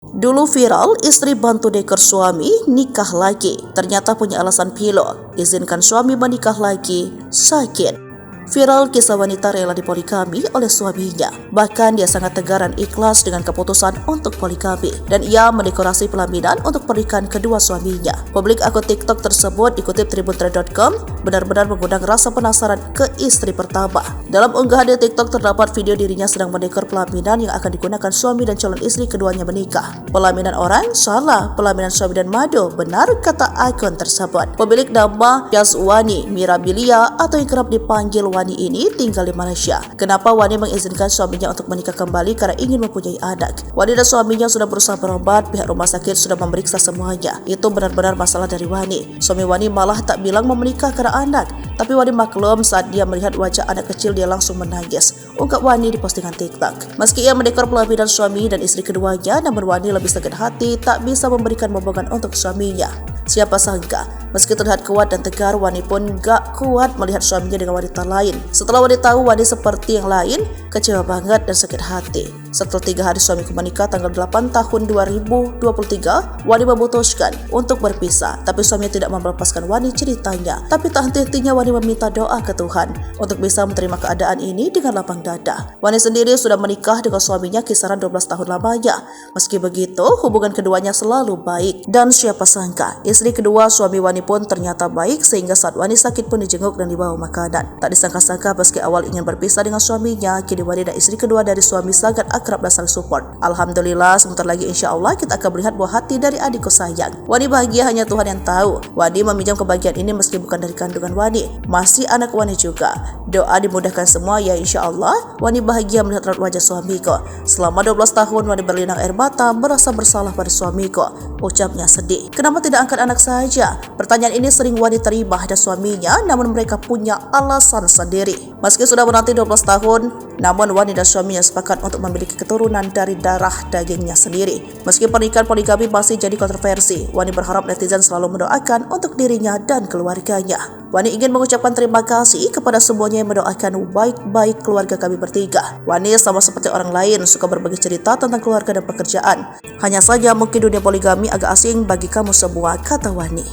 Dulu viral, istri bantu dekor suami nikah lagi. Ternyata punya alasan pilo, izinkan suami menikah lagi, sakit. Viral kisah wanita rela dipoligami oleh suaminya. Bahkan dia sangat tegar dan ikhlas dengan keputusan untuk poligami. Dan ia mendekorasi pelaminan untuk pernikahan kedua suaminya. Publik akun TikTok tersebut dikutip tribuntrade.com benar-benar mengundang rasa penasaran ke istri pertama. Dalam unggahan di TikTok terdapat video dirinya sedang mendekor pelaminan yang akan digunakan suami dan calon istri keduanya menikah. Pelaminan orang? Salah. Pelaminan suami dan madu, benar kata akun tersebut. Pemilik nama Yazwani Mirabilia atau yang kerap dipanggil Wani ini tinggal di Malaysia. Kenapa Wani mengizinkan suaminya untuk menikah kembali? Karena ingin mempunyai anak. Wani dan suaminya sudah berusaha berobat, pihak rumah sakit sudah memeriksa semuanya. Itu benar-benar masalah dari Wani. Suami Wani malah tak bilang mau menikah karena anak. Tapi Wani maklum saat dia melihat wajah anak kecil dia langsung menangis. Ungkap Wani di postingan TikTok. Meski ia mendekor pelaminan suami dan istri keduanya, namun Wani lebih sakit hati tak bisa memberikan momongan untuk suaminya. Siapa sangka, meski terlihat kuat dan tegar, Wani pun gak kuat melihat suaminya dengan wanita lain. Setelah Wani tahu Wani seperti yang lain, kecewa banget dan sakit hati. Setelah 3 hari suamiku menikah tanggal 8 tahun 2023, Wani memutuskan untuk berpisah. Tapi suaminya tidak melepaskan Wani ceritanya. Tapi tak henti-hentinya Wani meminta doa ke Tuhan untuk bisa menerima keadaan ini dengan lapang dada. Wani sendiri sudah menikah dengan suaminya kisaran 12 tahun lamanya. Meski begitu, hubungan keduanya selalu baik. Dan siapa sangka, istri kedua suami Wani pun ternyata baik sehingga saat Wani sakit pun dijenguk dan dibawa makanan. Tak disangka-sangka meski awal ingin berpisah dengan suaminya, kini Wani dan istri kedua dari suami sangat akrab dan saling support. Alhamdulillah, sebentar lagi insya Allah kita akan melihat buah hati dari adikku sayang. Wani bahagia hanya Tuhan yang tahu. Wani meminjam kebahagiaan ini meski bukan dari kandungan Wani, masih anak Wani juga. Doa dimudahkan semua ya insya Allah. Wani bahagia melihat raut wajah suamiku. Selama 12 tahun Wani berlinang air mata merasa bersalah pada suamiku. Ucapnya sedih. Kenapa tidak angkat anak saja? Pertanyaan ini sering Wani terima dari suaminya, namun mereka punya alasan sendiri. Meski sudah menanti 12 tahun, namun Wani dan suaminya sepakat untuk memiliki keturunan dari darah dagingnya sendiri. Meski pernikahan poligami masih jadi kontroversi, Wani berharap netizen selalu mendoakan untuk dirinya dan keluarganya. Wani ingin mengucapkan terima kasih kepada semuanya yang mendoakan baik-baik keluarga kami bertiga. Wani sama seperti orang lain suka berbagi cerita tentang keluarga dan pekerjaan. Hanya saja mungkin dunia poligami agak asing bagi kamu semua, kata Wani.